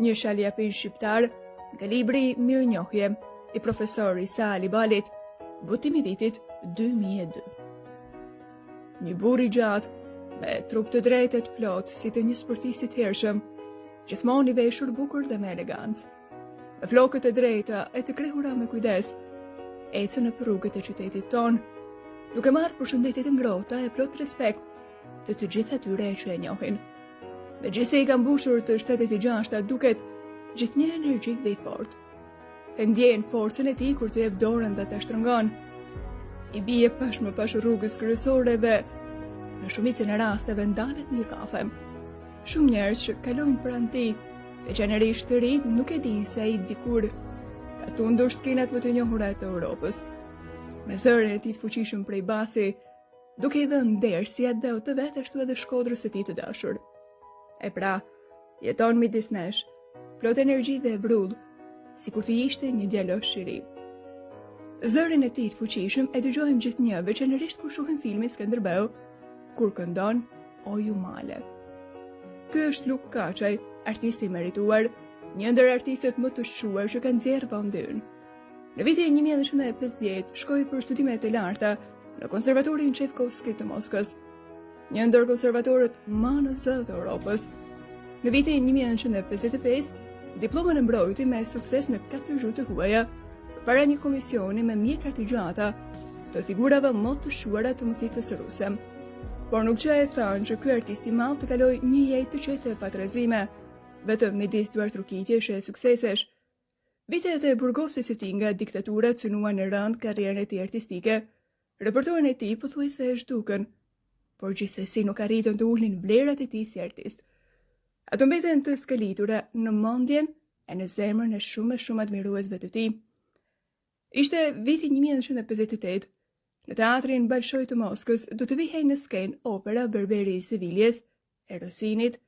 Një shaljapin shqiptar nga libri Mirënjohje i profesor Isa Alibalit, botimi vitit 2002. Një burr i gjatë, me trup të drejtë të plot si të një sportist i hershëm, gjithmonë i veshur bukur dhe me elegancë. Me flokët e drejta e të krehura me kujdes, ecën nëpër rrugët e qytetit ton, duke marrë përshëndetjet e ngrohta e plot respekt të gjithë atyre që e njohin. Megjithëse i ka mbushur të shtetit i gjashta, duket gjithnjë energjik dhe i fortë. E ndjen forcën e tij kur të jep dorën dhe të shtrëngon. I bie pash më pash rrugës kryesore dhe në shumicën e rasteve ndalet një kafe. Shumë njerëz që kalojnë pranë tij, veçanërisht të rinj, nuk e dinë se ai dikur ka tundur skenat më të njohura të Europës. Me zërin e tij të fuqishëm prej basi, duke i dhënë nder si atë të vet ashtu edhe shkodrës së tij të dashur. E pra, jeton midis nesh, plot energji dhe vrudh, sikur të ishte një djalosh i ri. Zërin e tij të fuqishëm e dëgjojmë gjithnjë, veçanërisht kur shohim filmin Skënderbeu, kur këndon O ju male. Ky është Luk Kaçaj, artist i merituar, një ndër artistët më të shquar që kanë nxjerrë vendin. Në vitin 1950 shkoi për studime të larta në Konservatorin Çajkovski të Moskës, një ndër konservatorët më në zë të Europës. Në vitin 1955, diplomën e mbrojti me sukses në 4 gjuhë të huaja, përpara një komisioni me mjekra të gjata të figurave më të shquara të muzikës ruse. Por nuk që e thanë që ky artist i madh të kaloi një jetë të qetë e patrezime, vetëm midis duartrukitjesh e suksesesh. Vitet e burgosis së tij nga diktatura cënuan në rënd karrierën e tij artistike. Repertorin e tij pothuajse e zhdukën, por gjithsesi nuk arritën të ulnin vlerat e tij si artist. Ato mbeten të skalitura në mendjen e në zemrën e shumë admiruesve të tij. Ishte viti 1958, në teatrin Bolshoi të Moskës do të vihej në skenë opera Berberi i Seviljes e Rossinit,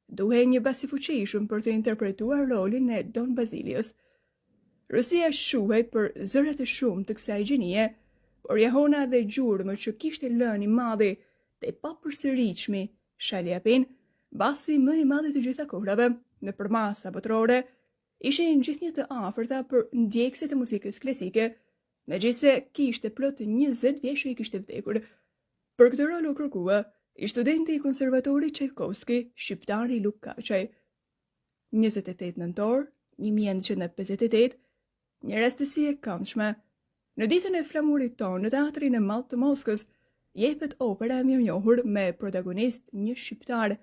duhej një bas i fuqishëm për të interpretuar rolin e Don Bazilios. Rosia shuhej për zërat e shumë të kësaj gjenie, por jahona dhe gjurmë që kishte lënë i madhi dhe pa përsëritshmi Shaljapin, basi më i madhi të gjitha kohrave, në përmasa botërore, ishin gjithnjë të afërta për ndjekësit e muzikës klasike, megjithse kishte plot 20 vjeç që i kishte vdekur. Për këtë rol u kërkua i studenti i Konservatorit Çajkovski, shqiptari Luk Kaçaj. 28 nëntor 1958, një rastësi e këndshme. Në ditën e flamurit ton në teatrin e madh të Moskës, jepet opera e mirënjohur me protagonist një shqiptar.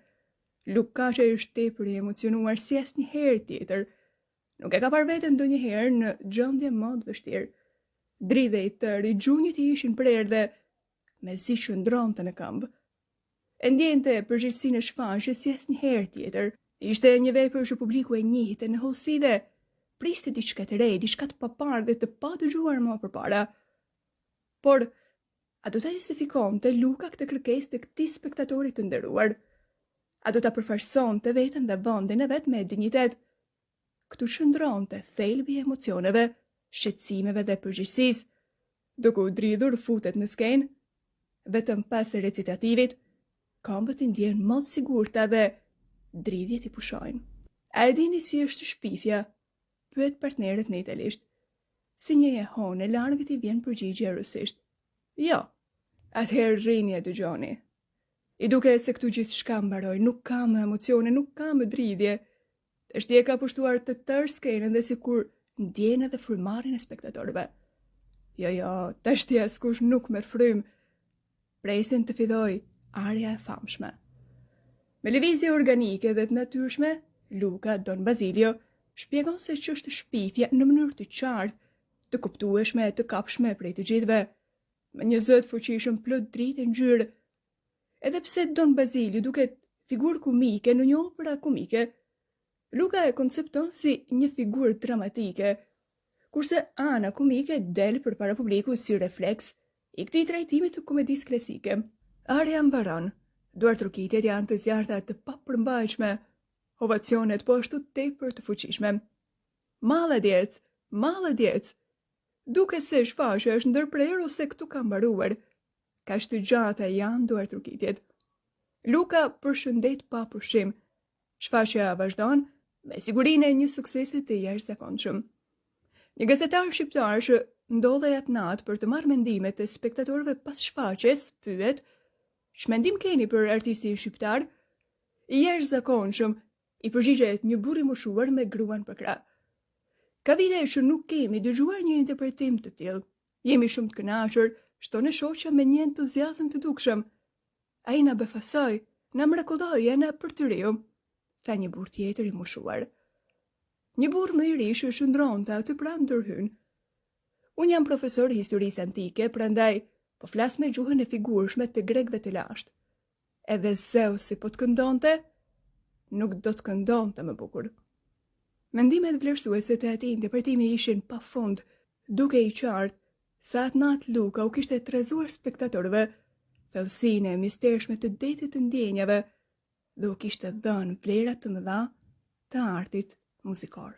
Luk Kaçaj është tepër i emocionuar si asnjëherë tjetër. Nuk e ka parë veten ndonjëherë në gjendje më të vështirë. Dridhe i tërë i gjunjët i ishin prerë dhe mezi që ndronte në këmbë. E ndjente përgjegjësinë e shfaqjes si asnjëherë tjetër. Ishte një vepër që publiku e njihte në hollësi dhe priste diçka të re, diçka të paparë dhe të pa dëgjuar më përpara. Por a do ta justifikonte Luka këtë kërkesë të këtij spektatori të nderuar? A do ta përfaqësonte veten dhe vendin e vet me dinjitet? Këtu shndronte thelbi i emocioneve, shqetësimeve dhe përgjegjësisë. Duke u dridhur futet në skenë, vetëm pas recitativit, këmbët i ndjen më të sigurta dhe dridhjet i pushojnë. A e dini si është shpifja? Pyet partnerët në italisht. Si një jehon e largët i vjen përgjigje rusisht. Jo, atëherë rrini e dëgjoni. I duke se këtu gjithçka mbaroi, nuk ka më emocione, nuk ka më dridhje. Tashti e ka pushtuar të tërë skenën dhe sikur ndjen edhe frymarrjen e spektatorëve. Jo, tashti askush nuk merr frym. Presin të filloj arja e famshme. Me lëvizje organike dhe të natyrshme, Luka Don Bazilio shpjegon se që është shpifja në mënyrë të qartë, të kuptueshme e të kapshme prej të gjithëve, me një zë të fuqishëm plot dritë e ngjyrë. Edhe pse Don Bazilio duket figurë komike në një opera komike, Luka e koncepton si një figurë dramatike, kurse ana komike del përpara publikut si refleks i këtij trajtimi të komedisë klasike. Arja mbaron, duartrukitjet janë të zjarta të papërmbajtshme, ovacionet po ashtu tepër të fuqishme. Maladjec, duke se shfaqja është ndërprerë ose këtu ka mbaruar. Kaq të gjata janë duartrukitjet. Luka përshëndet pa pushim. Shfaqja vazhdon me sigurinë e një suksesi të jashtëzakonshëm. Një gazetar shqiptar që ndodhej atë natë për të marrë mendimet e spektatorëve pas shfaqjes, pyet: "Ç'mendim keni për artistin shqiptar?" I jashtëzakonshëm i përgjigjet një burr i moshuar me gruan për krah. "Ka vite që nuk kemi dëgjuar një interpretim të tillë. Jemi shumë të kënaqur", shton e shoqja me një entuziazëm të dukshëm. "Ai na befasoi, na mrekulloi e na përtyriu", tha një burr tjetër i moshuar. Një burr më i ri që shndronte aty pranë ndërhyn: "Unë jam profesor i historisë antike, prandaj po flas me gjuhën e figurshme të grekëve të lashtë. Edhe Zeusi po të këndonte, nuk do të këndonte më bukur." Mendimet vlerësuese të atij interpretimi ishin pafund, duke i qartë se atë natë Luka u kishte trezuar spektatorëve thellësinë e mistershme të detit të ndjenjave dhe u kishte dhënë vlera të mëdha të artit muzikor.